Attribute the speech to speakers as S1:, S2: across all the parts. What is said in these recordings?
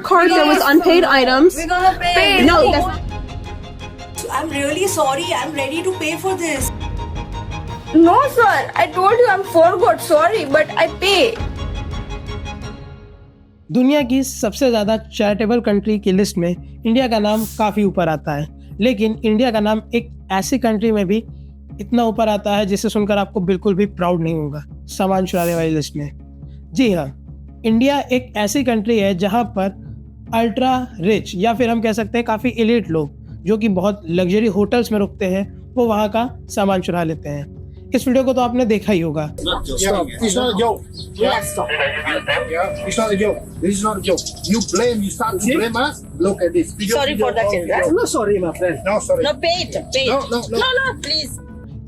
S1: cart there was unpaid items.
S2: We're gonna pay.
S1: No,
S2: I'm really sorry. I'm ready to pay for this.
S3: No, sir. I told you I'm forgot. Sorry, but I pay.
S4: दुनिया की सबसे ज़्यादा charitable country की list में India का नाम काफ़ी ऊपर आता है, लेकिन इंडिया का नाम एक ऐसी कंट्री में भी इतना ऊपर आता है जिसे सुनकर आपको बिल्कुल भी प्राउड नहीं होगा सामान चुराने वाली लिस्ट में। जी हाँ, इंडिया एक ऐसी कंट्री है जहाँ पर अल्ट्रा रिच या फिर हम कह सकते हैं काफ़ी एलीट लोग जो कि बहुत लग्जरी होटल्स में रुकते हैं वो वहाँ का सामान चुरा लेते हैं। इस वीडियो को तो आपने देखा ही होगा।
S5: Stop. It's not a joke. Yeah, stop. Yeah, it's not a joke. This is not a joke. You blame. You start to blame us. Look at this.
S2: Sorry for that, children.
S5: I'm not sorry, my friend. No, sorry.
S2: No, pay it. Pay it.
S5: No,
S2: please.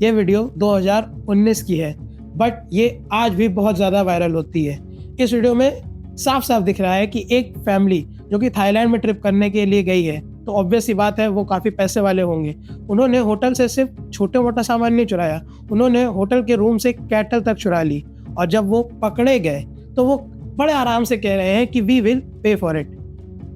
S4: ये video 2019 की है, but ये आज भी बहुत ज़्यादा viral होती है। इस वीडियो में साफ साफ दिख रहा है कि एक फैमिली जो कि थाईलैंड में ट्रिप करने के लिए गई है, तो ऑब्वियस सी बात है वो काफ़ी पैसे वाले होंगे। उन्होंने होटल से सिर्फ छोटे मोटा सामान नहीं चुराया, उन्होंने होटल के रूम से कैटल तक चुरा ली। और जब वो पकड़े गए तो वो बड़े आराम से कह रहे हैं कि we will pay for it,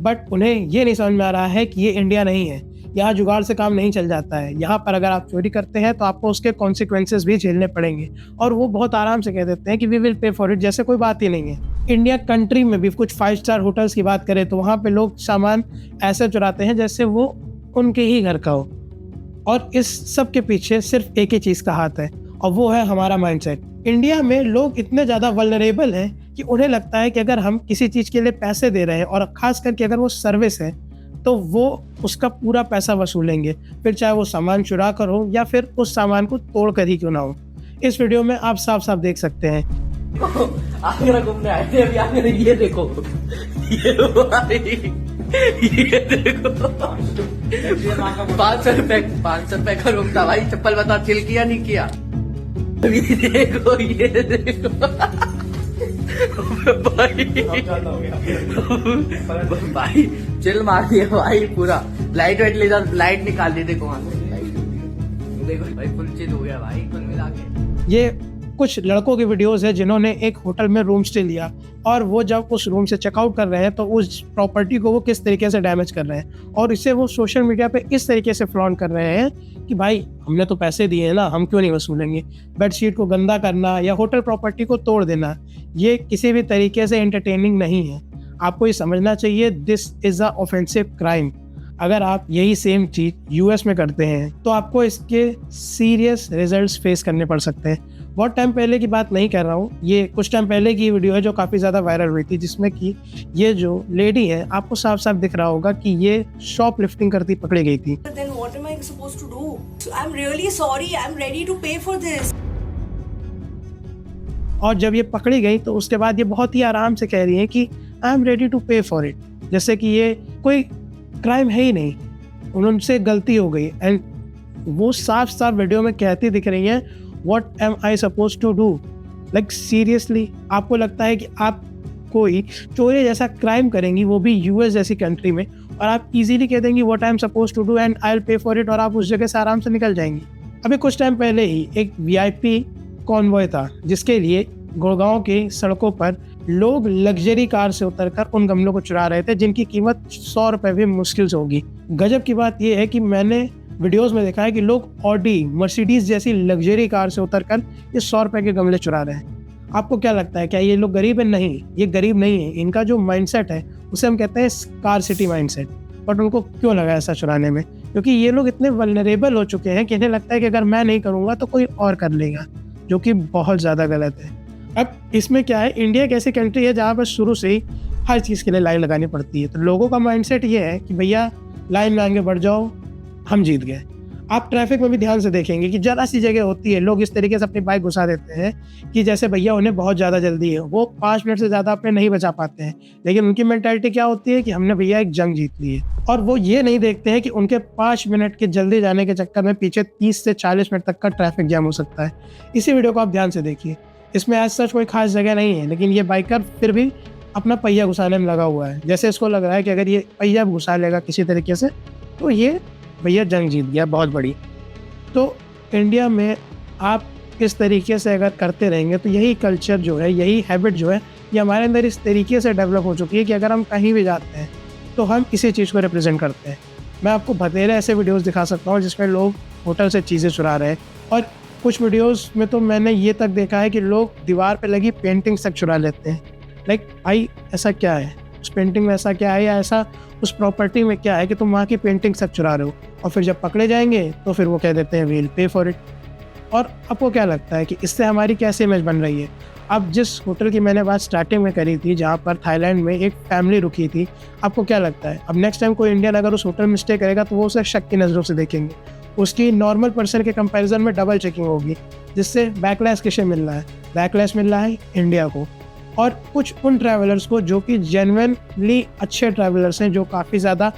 S4: but उन्हें ये नहीं समझ में आ रहा है कि ये इंडिया नहीं है। यहाँ जुगाड़ से काम नहीं चल जाता है। यहाँ पर अगर आप चोरी करते हैं तो आपको उसके कॉन्सिक्वेंसेस भी झेलने पड़ेंगे, और वो बहुत आराम से कह देते हैं कि we will pay for it, जैसे कोई बात ही नहीं है। इंडिया कंट्री में भी कुछ 5 स्टार होटल्स की बात करें तो वहाँ पे लोग सामान ऐसे चुराते हैं जैसे वो उनके ही घर का हो, और इस सब के पीछे सिर्फ एक ही चीज़ का हाथ है, और वो है हमारा माइंडसेट। इंडिया में लोग इतने ज़्यादा वल्नरेबल हैं कि उन्हें लगता है कि अगर हम किसी चीज़ के लिए पैसे दे रहे हैं, और ख़ास करके अगर वो सर्विस है, तो वो उसका पूरा पैसा वसूलेंगे, फिर चाहे वो सामान चुरा कर हो या फिर उस सामान को तोड़ कर ही क्यों ना हो। इस वीडियो में आप साफ साफ देख सकते हैं।
S6: आगरा घूमने आए थे अभी, आगरा ये देखो, ये देखो 500 रुपए का रूम था भाई। चप्पल बता चिल किया नहीं किया? ये देखो, ये देखो भाई चिल मार दिया भाई पूरा। लाइट वाइट ले जा, लाइट निकाल दी, देखो वहां से देखो भाई, फुल चिल हो गया भाई कुल मिला के।
S4: ये कुछ लड़कों की वीडियोस है जिन्होंने एक होटल में रूम स्टे लिया, और वो जब उस रूम से चेकआउट कर रहे हैं तो उस प्रॉपर्टी को वो किस तरीके से डैमेज कर रहे हैं, और इसे वो सोशल मीडिया पे इस तरीके से फ्लॉन्ट कर रहे हैं कि भाई हमने तो पैसे दिए हैं ना, हम क्यों नहीं वसूलेंगे। बेडशीट को गंदा करना या होटल प्रॉपर्टी को तोड़ देना, ये किसी भी तरीके से एंटरटेनिंग नहीं है। आपको ये समझना चाहिए, this is a offensive crime. अगर आप यही सेम चीज़ यूएस में करते हैं तो आपको इसके सीरियस रिजल्ट्स फेस करने पड़ सकते हैं। बहुत टाइम पहले की बात नहीं कर रहा हूँ, ये कुछ टाइम पहले की वीडियो है जो काफ़ी ज़्यादा वायरल हुई थी, जिसमें कि ये जो लेडी है, आपको साफ साफ दिख रहा होगा कि ये शॉप लिफ्टिंग करती पकड़ी गई थी।
S2: Then what am I supposed to do? I'm really sorry. I'm ready to pay for this.
S4: और जब ये पकड़ी गई तो उसके बाद ये बहुत ही आराम से कह रही है कि आई एम रेडी टू पे फॉर इट, जैसे कि ये कोई क्राइम है ही नहीं, उनसे गलती हो गई। एंड वो साफ साफ वीडियो में कहती दिख रही है, what am I suppose to do. Like seriously आपको लगता है कि आप कोई चोरी जैसा क्राइम करेंगी, वो भी यूएस जैसी कंट्री में, और आप इजीली कह देंगी what I am suppose to do and I will pay for it, और आप उस जगह से आराम से निकल जाएंगी। अभी कुछ टाइम पहले ही एक वीआईपी कॉन्वॉय था जिसके लिए गुड़गांव की सड़कों पर लोग लग्जरी कार से उतरकर उन गमलों को चुरा रहे थे जिनकी कीमत 100 रुपये भी मुश्किल से होगी। गजब की बात यह है कि मैंने वीडियोस में देखा है कि लोग ऑडी, मर्सिडीज जैसी लग्जरी कार से उतरकर ये 100 रुपये के गमले चुरा रहे हैं। आपको क्या लगता है, क्या ये लोग गरीब हैं? नहीं, ये गरीब नहीं है। इनका जो माइंडसेट है उसे हम कहते हैं स्कार्सिटी माइंडसेट। बट उनको क्यों लगा ऐसा चुराने में? क्योंकि ये लोग इतने वल्नरेबल हो चुके हैं कि इन्हें लगता है कि अगर मैं नहीं करूँगा तो कोई और कर लेगा, जो कि बहुत ज़्यादा गलत है। अब इसमें क्या है, इंडिया एक ऐसी कंट्री है जहाँ पर शुरू से ही हर चीज़ के लिए लाइन लगानी पड़ती है, तो लोगों का माइंडसेट ये है कि भैया लाइन में आगे बढ़ जाओ, हम जीत गए। आप ट्रैफिक में भी ध्यान से देखेंगे कि ज़रा सी जगह होती है, लोग इस तरीके से अपनी बाइक घुसा देते हैं कि जैसे भैया उन्हें बहुत ज़्यादा जल्दी है, वो 5 मिनट से ज़्यादा अपने नहीं बचा पाते हैं। लेकिन उनकी मेंटालिटी क्या होती है कि हमने भैया एक जंग जीत ली है, और वो ये नहीं देखते हैं कि उनके 5 मिनट के जल्दी जाने के चक्कर में पीछे 30 से 40 मिनट तक का ट्रैफिक जाम हो सकता है। इसी वीडियो को आप ध्यान से देखिए, इसमें आज सच कोई खास जगह नहीं है, लेकिन ये बाइकर फिर भी अपना पहिया घुसाने में लगा हुआ है। जैसे इसको लग रहा है कि अगर ये पहिया घुसा लेगा किसी तरीके से तो ये भैया जंग जीत गया बहुत बड़ी। तो इंडिया में आप इस तरीके से अगर करते रहेंगे तो यही कल्चर जो है, यही हैबिट जो है, ये हमारे अंदर इस तरीके से डेवलप हो चुकी है कि अगर हम कहीं भी जाते हैं तो हम इसी चीज़ को रिप्रेजेंट करते हैं। मैं आपको बतेरे ऐसे वीडियोस दिखा सकता हूँ जिसमें लोग होटल से चीज़ें चुरा रहे हैं, और कुछ वीडियोस में तो मैंने ये तक देखा है कि लोग दीवार पे लगी पेंटिंग्स तक चुरा लेते हैं। लाइक भाई ऐसा क्या है, उस पेंटिंग में ऐसा क्या है, या ऐसा उस प्रॉपर्टी में क्या है कि तुम वहाँ की पेंटिंग्स तक चुरा रहे हो, और फिर जब पकड़े जाएंगे तो फिर वो कह देते हैं वील पे फॉर इट। और आपको क्या लगता है कि इससे हमारी कैसे इमेज बन रही है? अब जिस होटल की मैंने बात स्टार्टिंग में करी थी जहाँ पर थाईलैंड में एक फैमिली रुकी थी, आपको क्या लगता है अब नेक्स्ट टाइम कोई इंडियन अगर उस होटल में स्टे करेगा तो वो उसे शक की नज़रों से देखेंगे, उसकी नॉर्मल पर्सन के कंपैरिजन में डबल चेकिंग होगी, जिससे बैकलैश किसे मिल रहा है? बैकलैश मिल रहा है इंडिया को, और कुछ उन ट्रैवलर्स को जो कि जेन्युइनली अच्छे ट्रैवलर्स हैं, जो काफ़ी ज़्यादा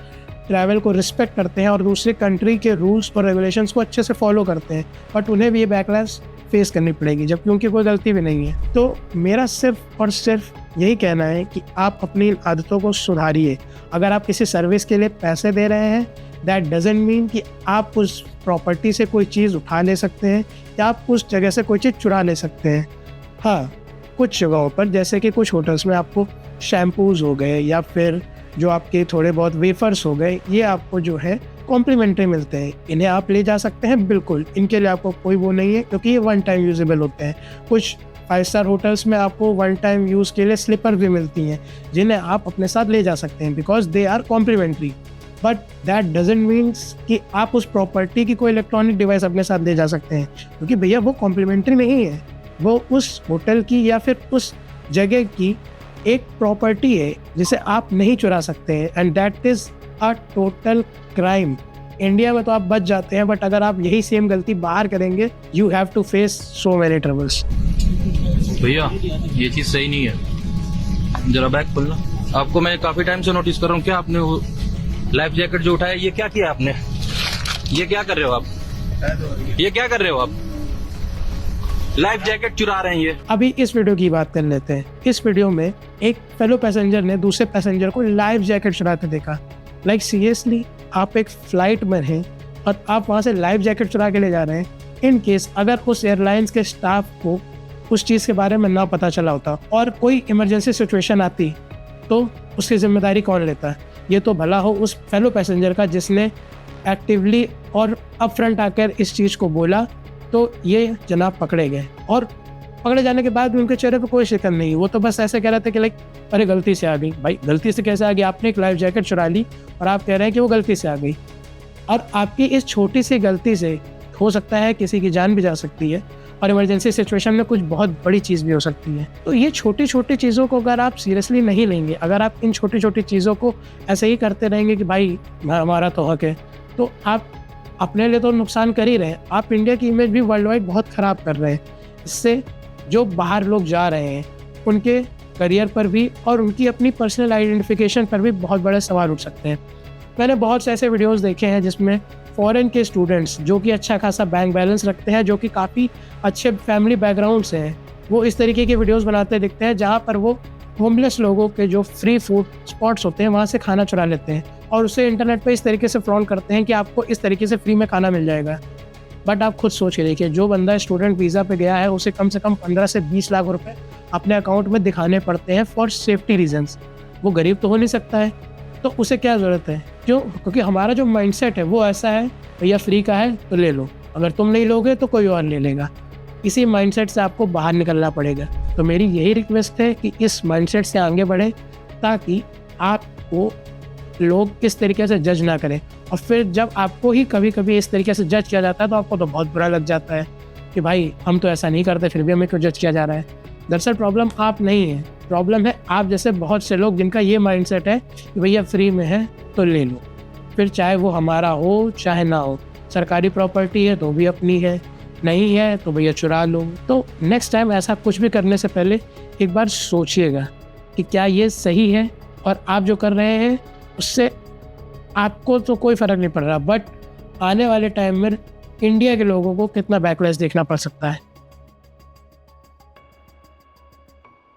S4: ट्रैवल को रिस्पेक्ट करते हैं और दूसरे कंट्री के रूल्स और रेगुलेशंस को अच्छे से फॉलो करते हैं, बट उन्हें भी ये बैकलैश फेस करनी पड़ेगी जबकि उनकी कोई गलती भी नहीं है। तो मेरा सिर्फ और सिर्फ यही कहना है कि आप अपनी आदतों को सुधारिए। अगर आप किसी सर्विस के लिए पैसे दे रहे हैं, दैट डजंट मीन कि आप उस प्रॉपर्टी से कोई चीज़ उठा ले सकते हैं या आप उस जगह से कोई चीज़ चुरा ले सकते हैं। हाँ, कुछ जगहों पर जैसे कि कुछ होटल्स में आपको शैम्पूज़ हो गए या फिर जो आपके थोड़े बहुत वेफर्स हो गए, ये आपको जो है कॉम्प्लीमेंट्री मिलते हैं, इन्हें आप ले जा सकते हैं बिल्कुल, इनके लिए आपको कोई वो नहीं है क्योंकि ये वन टाइम यूजेबल होते हैं। कुछ 5 स्टार होटल्स में आपको वन टाइम यूज़ के लिए स्लीपर भी मिलती हैं जिन्हें आप अपने साथ ले जा सकते हैं because they are complimentary, but that doesn't means कि आप उस प्रॉपर्टी की कोई इलेक्ट्रॉनिक डिवाइस अपने साथ ले जा सकते हैं, क्योंकि भैया वो कॉम्प्लीमेंट्री नहीं है, वो उस होटल की या फिर उस जगह की एक प्रॉपर्टी है जिसे आप नहीं चुरा सकते हैं, and that is a total crime. India में तो आप बच जाते हैं, बट अगर आप यही सेम गलती बाहर करेंगे, you have to face so many troubles.
S7: भैया ये चीज़ सही नहीं है, जरा बैग खोलना। आपको मैं काफ़ी टाइम से नोटिस कर रहा हूँ, क्या आपने वो लाइफ जैकेट जो उठाया, ये क्या किया आपने? ये क्या कर रहे हो आप? ये क्या कर रहे हो आप? लाइफ जैकेट चुरा रहे हैं ये।
S4: अभी इस वीडियो की बात कर लेते हैं। इस वीडियो में एक फेलो पैसेंजर ने दूसरे पैसेंजर को लाइफ जैकेट चुराते देखा। लाइक सीरियसली, आप एक फ्लाइट में हैं और आप वहाँ से लाइफ जैकेट चुरा के ले जा रहे हैं। इन केस अगर उस एयरलाइंस के स्टाफ को उस चीज़ के बारे में ना पता चला होता और कोई इमरजेंसी सिचुएशन आती तो उसकी जिम्मेदारी कौन लेता? ये तो भला हो उस फेलो पैसेंजर का जिसने एक्टिवली और अपफ्रंट आकर इस चीज़ को बोला, तो ये जनाब पकड़े गए, और पकड़े जाने के बाद भी उनके चेहरे पे कोई शिकन नहीं। वो तो बस ऐसे कह रहे थे कि लाइक अरे गलती से आ गई। भाई गलती से कैसे आ गई? आपने एक लाइफ जैकेट चुरा ली और आप कह रहे हैं कि वो गलती से आ गई, और आपकी इस छोटी सी गलती से हो सकता है किसी की जान भी जा सकती है, और इमरजेंसी सिचुएशन में कुछ बहुत बड़ी चीज़ भी हो सकती है। तो ये छोटी छोटी चीज़ों को अगर आप सीरियसली नहीं लेंगे, अगर आप इन छोटी छोटी चीज़ों को ऐसे ही करते रहेंगे कि भाई हमारा तो हक है, तो आप अपने लिए तो नुकसान कर ही रहे हैं, आप इंडिया की इमेज भी वर्ल्ड वाइड बहुत ख़राब कर रहे हैं। इससे जो बाहर लोग जा रहे हैं उनके करियर पर भी और उनकी अपनी पर्सनल आइडेंटिफिकेशन पर भी बहुत बड़े सवाल उठ सकते हैं। मैंने बहुत से ऐसे वीडियोस देखे हैं जिसमें फॉरेन के स्टूडेंट्स जो कि अच्छा खासा बैंक बैलेंस रखते हैं, जो कि काफ़ी अच्छे फैमिली बैकग्राउंड से हैं, वो इस तरीके के वीडियोस बनाते दिखते हैं जहाँ पर वो होमलेस लोगों के जो फ्री फूड स्पॉट्स होते हैं वहाँ से खाना चुरा लेते हैं और उसे इंटरनेट पे इस तरीके से फ्रॉड करते हैं कि आपको इस तरीके से फ्री में खाना मिल जाएगा। बट आप खुद सोच के देखिए, जो बंदा स्टूडेंट वीज़ा पे गया है उसे कम से कम 15 से 20 लाख रुपए अपने अकाउंट में दिखाने पड़ते हैं फॉर सेफ्टी रीजंस। वो गरीब तो हो नहीं सकता है, तो उसे क्या ज़रूरत है? क्यों? क्योंकि हमारा जो माइंडसेट है वो ऐसा है, भैया फ्री का है तो ले लो, अगर तुम नहीं लोगे तो कोई और ले लेगा। इसी माइंडसेट से आपको बाहर निकलना पड़ेगा। तो मेरी यही रिक्वेस्ट है कि इस माइंडसेट से आगे बढ़े ताकि आपको लोग किस तरीके से जज ना करें, और फिर जब आपको ही कभी कभी इस तरीके से जज किया जाता है तो आपको तो बहुत बुरा लग जाता है कि भाई हम तो ऐसा नहीं करते, फिर भी हमें क्यों जज किया जा रहा है। दरअसल प्रॉब्लम आप नहीं है, प्रॉब्लम है आप जैसे बहुत से लोग जिनका ये माइंडसेट है कि भैया फ्री में है तो ले लो, फिर चाहे वो हमारा हो चाहे ना हो, सरकारी प्रॉपर्टी है तो भी अपनी है, नहीं है तो भैया चुरा लो। तो नेक्स्ट टाइम ऐसा कुछ भी करने से पहले एक बार सोचिएगा कि क्या ये सही है, और आप जो कर रहे हैं उससे आपको तो कोई फ़र्क नहीं पड़ रहा, बट आने वाले टाइम में इंडिया के लोगों को कितना बैकलैश देखना पड़ सकता है।